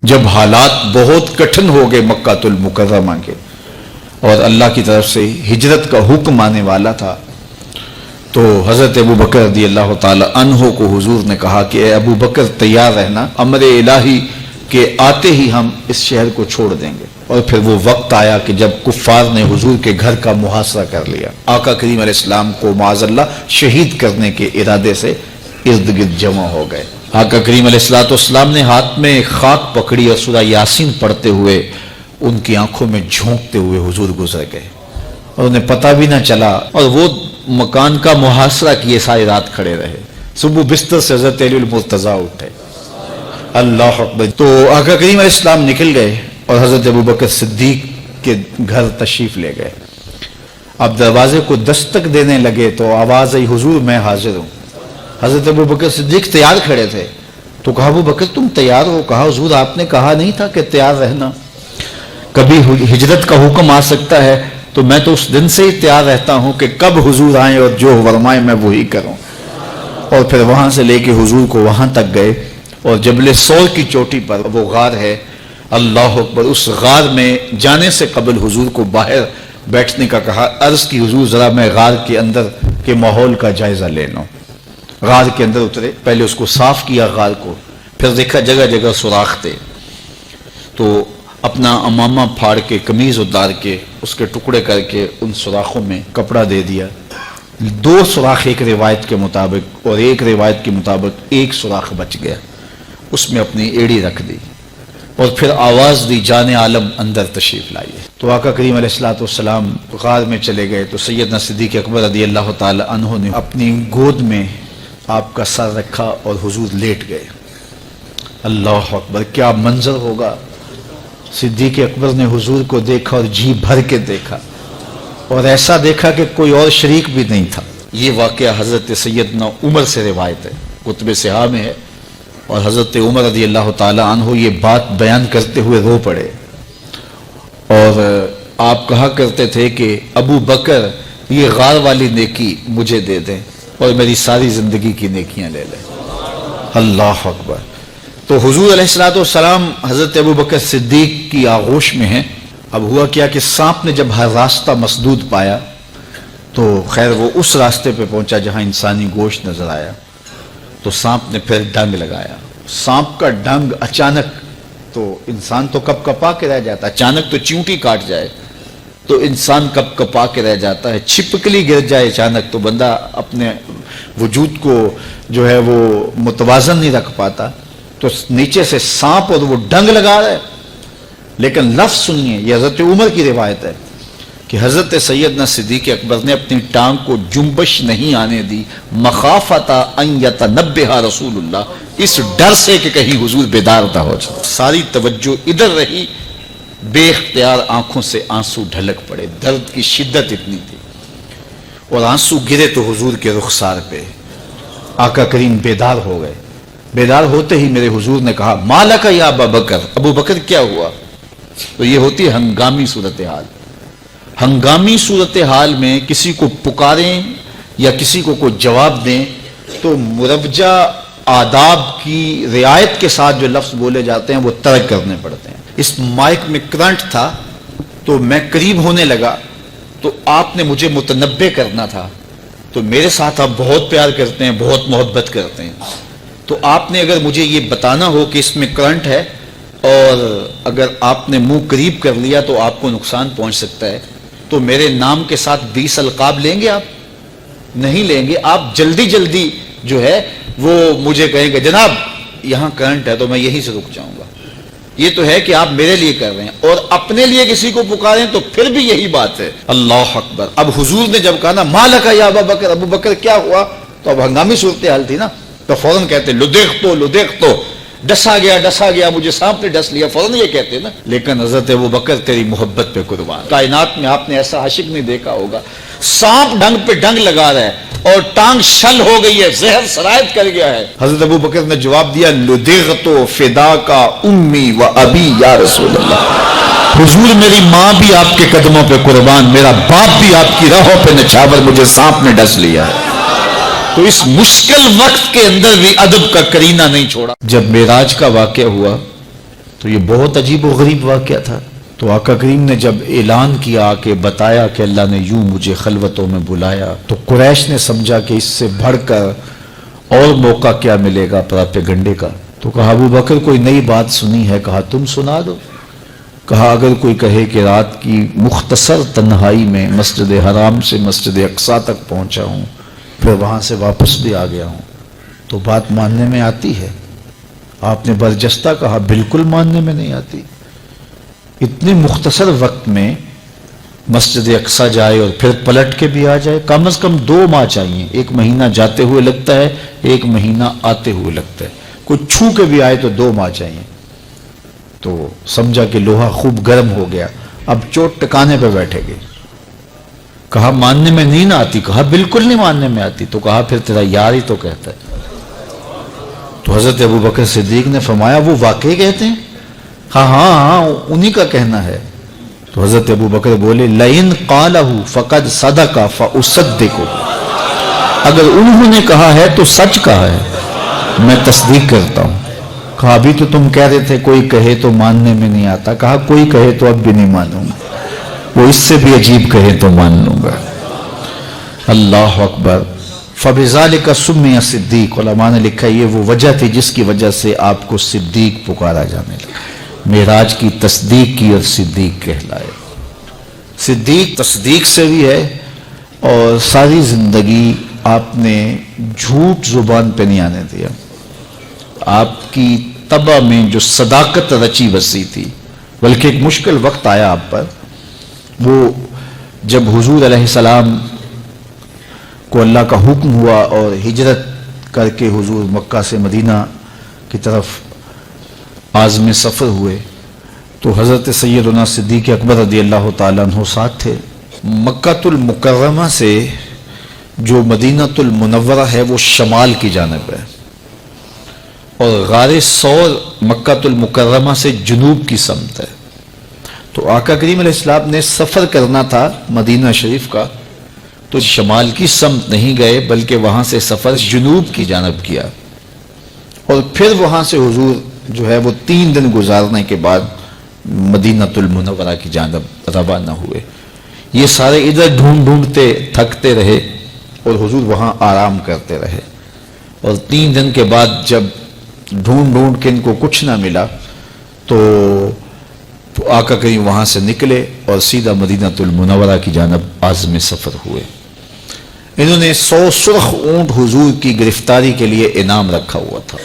جب حالات بہت کٹھن ہو گئے مکہ المکرمہ کے اور اللہ کی طرف سے ہجرت کا حکم آنے والا تھا، تو حضرت ابو بکر رضی اللہ تعالی عنہ کو حضور نے کہا کہ اے ابو بکر تیار رہنا، امر الہی کہ آتے ہی ہم اس شہر کو چھوڑ دیں گے۔ اور پھر وہ وقت آیا کہ جب کفار نے حضور کے گھر کا محاصرہ کر لیا، آقا کریم علیہ السلام کو معاذ اللہ شہید کرنے کے ارادے سے ارد گرد جمع ہو گئے۔ آقا کریم علیہ السلام نے ہاتھ میں خاک پکڑی اور سورہ یاسین پڑھتے ہوئے ان کی آنکھوں میں جھونکتے ہوئے حضور گزر گئے اور انہیں پتہ بھی نہ چلا، اور وہ مکان کا محاصرہ کیے ساری رات کھڑے رہے۔ صبح بستر سے حضرت علی المرتضیٰ اٹھے، اللہ اکبر، تو آقا کریم علیہ السلام نکل گئے اور حضرت ابو بکر صدیق کے گھر تشریف لے گئے۔ اب دروازے کو دستک دینے لگے تو آواز آئی، حضور میں حاضر ہوں۔ حضرت ابو بکر صدیق تیار کھڑے تھے، تو کہا ابو بکر تم تیار ہو؟ کہا حضور آپ نے کہا نہیں تھا کہ تیار رہنا، کبھی ہجرت کا حکم آ سکتا ہے تو میں تو اس دن سے ہی تیار رہتا ہوں کہ کب حضور آئیں اور جو فرمائیں میں وہی کروں۔ اور پھر وہاں سے لے کے حضور کو وہاں تک گئے، اور جبل سور کی چوٹی پر وہ غار ہے، اللہ اکبر، اس غار میں جانے سے قبل حضور کو باہر بیٹھنے کا کہا۔ عرض کی حضور ذرا میں غار کے اندر کے ماحول کا جائزہ لے لوں۔ غار کے اندر اترے، پہلے اس کو صاف کیا غار کو، پھر دیکھا جگہ جگہ سوراخ تھے، تو اپنا امامہ پھاڑ کے قمیض اتار کے اس کے ٹکڑے کر کے ان سوراخوں میں کپڑا دے دیا۔ 2 سوراخ ایک روایت کے مطابق، اور ایک روایت کے مطابق 1 سوراخ بچ گیا، اس میں اپنی ایڑی رکھ دی، اور پھر آواز دی جان عالم اندر تشریف لائیے۔ تو آقا کریم علیہ السلام غار میں چلے گئے، تو سیدنا صدیق اکبر رضی اللہ تعالی عنہ نے اپنی گود میں آپ کا سر رکھا اور حضور لیٹ گئے۔ اللہ اکبر، کیا منظر ہوگا! صدیق اکبر نے حضور کو دیکھا اور جی بھر کے دیکھا، اور ایسا دیکھا کہ کوئی اور شریک بھی نہیں تھا۔ یہ واقعہ حضرت سیدنا عمر سے روایت ہے، کتب صحاح میں ہے، اور حضرت عمر رضی اللہ تعالی عنہ یہ بات بیان کرتے ہوئے رو پڑے، اور آپ کہا کرتے تھے کہ ابو بکر یہ غار والی نیکی مجھے دے دیں اور میری ساری زندگی کی نیکیاں لے لیں۔ اللہ اکبر۔ تو حضور علیہ السلام حضرت ابو بکر صدیق کی آغوش میں ہیں۔ اب ہوا کیا کہ سانپ نے جب ہر راستہ مسدود پایا تو خیر وہ اس راستے پہ پہنچا جہاں انسانی گوشت نظر آیا، تو سانپ نے پھر ڈنگ لگایا۔ سانپ کا ڈنگ اچانک، تو انسان تو کپ کپا کے رہ جاتا ہے، اچانک تو چیونٹی کاٹ جائے تو انسان کپ کپا کے رہ جاتا ہے، چھپکلی گر جائے اچانک تو بندہ اپنے وجود کو جو ہے وہ متوازن نہیں رکھ پاتا۔ تو نیچے سے سانپ اور وہ ڈنگ لگا رہا ہے، لیکن لفظ سنیے، یہ حضرت عمر کی روایت ہے کہ حضرت سیدنا صدیق اکبر نے اپنی ٹانگ کو جنبش نہیں آنے دی، مخافت ان یتنبہ رسول اللہ، اس ڈر سے کہ کہیں حضور بیدار نہ ہو جائے۔ ساری توجہ ادھر رہی، بے اختیار آنکھوں سے آنسو ڈھلک پڑے، درد کی شدت اتنی تھی، اور آنسو گرے تو حضور کے رخسار پہ۔ آقا کریم بیدار ہو گئے۔ بیدار ہوتے ہی میرے حضور نے کہا مالک یا ابا بکر، ابو بکر کیا ہوا؟ تو یہ ہوتی ہے ہنگامی صورتحال۔ ہنگامی صورتحال میں کسی کو پکاریں یا کسی کو کوئی جواب دیں تو مروجہ آداب کی رعایت کے ساتھ جو لفظ بولے جاتے ہیں وہ ترک کرنے پڑتے ہیں۔ اس مائک میں کرنٹ تھا تو میں قریب ہونے لگا، تو آپ نے مجھے متنبہ کرنا تھا، تو میرے ساتھ آپ بہت پیار کرتے ہیں، بہت محبت کرتے ہیں، تو آپ نے اگر مجھے یہ بتانا ہو کہ اس میں کرنٹ ہے اور اگر آپ نے منہ قریب کر لیا تو آپ کو نقصان پہنچ سکتا ہے، تو میرے نام کے ساتھ 20 القاب لیں گے؟ آپ نہیں لیں گے، آپ جلدی جلدی جو ہے وہ مجھے کہیں گے جناب یہاں کرنٹ ہے، تو میں یہیں سے رک جاؤں گا۔ یہ تو ہے کہ آپ میرے لیے کر رہے ہیں، اور اپنے لیے کسی کو پکاریں تو پھر بھی یہی بات ہے۔ اللہ اکبر۔ اب حضور نے جب کہا نا مالک یا ابا بکر، ابو بکر کیا ہوا، تو اب ہنگامی صورتحال تھی نا، تو فوراً کہتے لدیخ تو ڈسا گیا مجھے سانپ نے ڈس لیا، فوراً یہ کہتے نا۔ لیکن حضرت ابو بکر تیری محبت پہ قربان، کائنات میں آپ نے ایسا عاشق نہیں دیکھا ہوگا، سانپ ڈنگ پہ ڈنگ لگا رہا ہے اور ٹانگ شل ہو گئی ہے، زہر سرایت کر گیا ہے۔ حضرت ابو بکر نے جواب دیا لدیغت فداکا امی و ابی یا رسول اللہ، حضور میری ماں بھی آپ کے قدموں پہ قربان، میرا باپ بھی آپ کی راہوں پہ نچھاور، مجھے سانپ نے ڈس لیا ہے۔ تو اس مشکل وقت کے اندر بھی ادب کا کرینہ نہیں چھوڑا۔ جب معراج کا واقعہ ہوا تو یہ بہت عجیب و غریب واقعہ تھا. تو آقا کریم نے جب اعلان کیا کہ بتایا کہ اللہ نے یوں مجھے خلوتوں میں بلایا، تو قریش نے سمجھا کہ اس سے بڑھ کر اور موقع کیا ملے گا پراپیگنڈے کا. تو کہا ابو بکر کوئی نئی بات سنی ہے؟ کہا تم سنا دو. کہا اگر کوئی کہے کہ رات کی مختصر تنہائی میں مسجد حرام سے مسجد اقصیٰ تک پہنچا ہوں، پھر وہاں سے واپس بھی آ گیا ہوں، تو بات ماننے میں آتی ہے؟ آپ نے برجستہ کہا بالکل ماننے میں نہیں آتی. اتنے مختصر وقت میں مسجد اقصیٰ جائے اور پھر پلٹ کے بھی آ جائے، کم از کم 2 ماہ چاہیے. 1 مہینہ جاتے ہوئے لگتا ہے، 1 مہینہ آتے ہوئے لگتا ہے. کوئی چھو کے بھی آئے تو 2 ماہ چاہیے. تو سمجھا کہ لوہا خوب گرم ہو گیا، اب چوٹ ٹکانے پہ بیٹھے گے. کہا ماننے میں نہیں نہ آتی؟ کہا بالکل نہیں ماننے میں آتی. تو کہا پھر تیرا یار ہی تو کہتا ہے. تو حضرت ابو بکر صدیق نے فرمایا وہ واقعی کہتے ہیں؟ ہاں انہی کا کہنا ہے. تو حضرت ابو بکر بولے لئن قالہ فقد صدق فاصدق، اگر انہوں نے کہا ہے تو سچ کہا ہے، میں تصدیق کرتا ہوں. کہا ابھی تو تم کہہ رہے تھے کوئی کہے تو ماننے میں نہیں آتا. کہا کوئی کہے تو اب بھی نہیں مانوں گا، وہ اس سے بھی عجیب کہے تو مان لوں گا. اللہ اکبر. فبذالک سمی صدیق، علماء نے لکھا یہ وہ وجہ تھی جس کی وجہ سے آپ کو صدیق پکارا جانے لگا. معراج کی تصدیق کی اور صدیق کہلائے. صدیق تصدیق سے بھی ہے، اور ساری زندگی آپ نے جھوٹ زبان پہ نہیں آنے دیا. آپ کی طبع میں جو صداقت رچی بسی تھی، بلکہ ایک مشکل وقت آیا آپ پر. وہ جب حضور علیہ السلام کو اللہ کا حکم ہوا اور ہجرت کر کے حضور مکہ سے مدینہ کی طرف عازم سفر ہوئے، تو حضرت سیدنا صدیق اکبر رضی اللہ تعالیٰ عنہ ساتھ تھے. مکۃ المکرمہ سے جو مدینہ المنورہ ہے وہ شمال کی جانب ہے، اور غار ثور مکۃ المکرمہ سے جنوب کی سمت ہے. تو آقا کریم علیہ السلام نے سفر کرنا تھا مدینہ شریف کا، تو شمال کی سمت نہیں گئے بلکہ وہاں سے سفر جنوب کی جانب کیا، اور پھر وہاں سے حضور جو ہے وہ 3 دن گزارنے کے بعد مدینہ المنورہ کی جانب روانہ ہوئے. یہ سارے ادھر ڈھونڈتے تھکتے رہے اور حضور وہاں آرام کرتے رہے. اور 3 دن کے بعد جب ڈھونڈ کے ان کو کچھ نہ ملا تو آقا کریم وہاں سے نکلے اور سیدھا مدینہ المنورہ کی جانب عازم سفر ہوئے. انہوں نے 100 سرخ اونٹ حضور کی گرفتاری کے لیے انعام رکھا ہوا تھا.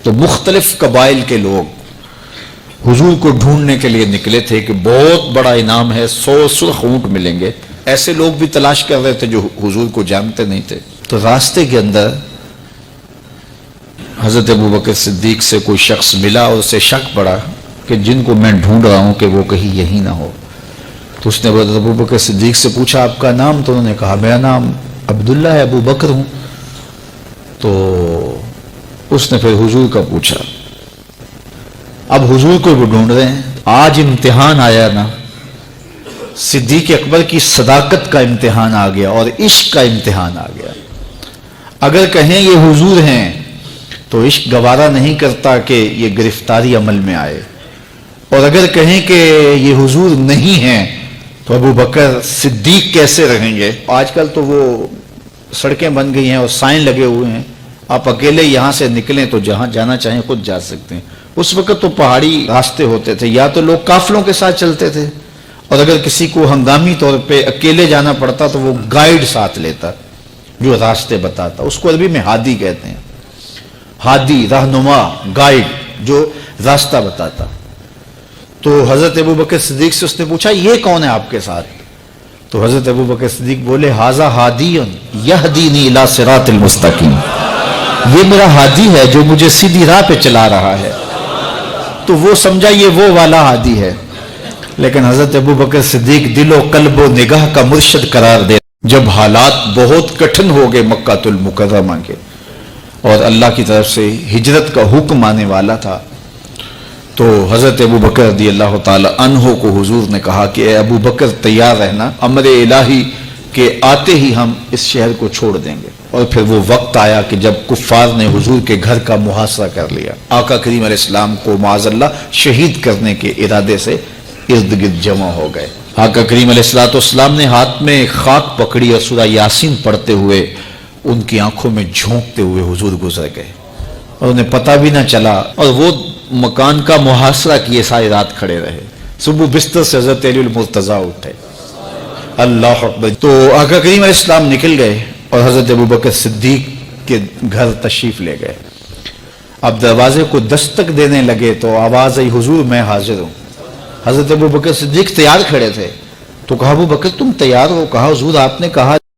تو مختلف قبائل کے لوگ حضور کو ڈھونڈنے کے لیے نکلے تھے کہ بہت بڑا انعام ہے، 100 سرخ اونٹ ملیں گے. ایسے لوگ بھی تلاش کر رہے تھے جو حضور کو جانتے نہیں تھے. تو راستے کے اندر حضرت ابوبکر صدیق سے کوئی شخص ملا اور اسے شک پڑا کہ جن کو میں ڈھونڈ رہا ہوں کہ وہ کہیں یہی نہ ہو. تو اس نے حضرت ابوبکر صدیق سے پوچھا آپ کا نام؟ تو انہوں نے کہا میرا نام عبداللہ ہے، ابو بکر ہوں. تو اس نے پھر حضور کا پوچھا. اب حضور کو وہ ڈھونڈ رہے ہیں. آج امتحان آیا نا، صدیق اکبر کی صداقت کا امتحان آ گیا اور عشق کا امتحان آ گیا. اگر کہیں یہ حضور ہیں تو عشق گوارا نہیں کرتا کہ یہ گرفتاری عمل میں آئے، اور اگر کہیں کہ یہ حضور نہیں ہیں تو ابو بکر صدیق کیسے رہیں گے. آج کل تو وہ سڑکیں بن گئی ہیں اور سائن لگے ہوئے ہیں، آپ اکیلے یہاں سے نکلیں تو جہاں جانا چاہیں خود جا سکتے ہیں. اس وقت تو پہاڑی راستے ہوتے تھے، یا تو لوگ قافلوں کے ساتھ چلتے تھے، اور اگر کسی کو ہنگامی طور پہ اکیلے جانا پڑتا تو وہ گائیڈ ساتھ لیتا جو راستے بتاتا. اس کو عربی میں ہادی کہتے ہیں. ہادی، رہنما، گائیڈ جو راستہ بتاتا. تو حضرت ابوبکر صدیق سے اس نے پوچھا یہ کون ہے آپ کے ساتھ؟ تو حضرت ابوبکر صدیق بولے ھذا ہادی یہدینی الی صراط المستقیم، یہ میرا ہادی ہے جو مجھے سیدھی راہ پہ چلا رہا ہے. تو وہ سمجھا یہ وہ والا ہادی ہے. لیکن حضرت ابوبکر صدیق دل و قلب و نگاہ کا مرشد قرار دے. جب حالات بہت کٹھن ہو گئے مکہ المکرمہ کے اور اللہ کی طرف سے ہجرت کا حکم آنے والا تھا، تو حضرت ابوبکر رضی اللہ تعالی عنہ کو حضور نے کہا کہ اے ابوبکر تیار رہنا، امر الہی کے آتے ہی ہم اس شہر کو چھوڑ دیں گے. اور پھر وہ وقت آیا کہ جب کفار نے حضور کے گھر کا محاصرہ کر لیا، آقا کریم علیہ السلام کو معاذ اللہ شہید کرنے کے ارادے سے ارد گرد جمع ہو گئے۔ آقا کریم علیہ السلام نے ہاتھ میں خاک پکڑی اور سورہ یاسین پڑھتے ہوئے ان کی آنکھوں میں جھونکتے ہوئے حضور گزر گئے اور انہیں پتہ بھی نہ چلا، اور وہ مکان کا محاصرہ کیے ساری رات کھڑے رہے۔ صبح بستر سے حضرت علی المرتضیٰ اٹھے، اللہ اکبر، تو آقا کریم علیہ السلام نکل گئے اور حضرت ابوبکر صدیق کے گھر تشریف لے گئے۔ اب دروازے کو دستک دینے لگے تو آواز آئی، حضور میں حاضر ہوں۔ حضرت ابوبکر صدیق تیار کھڑے تھے، تو کہا ابوبکر تم تیار ہو؟ کہا حضور آپ نے کہا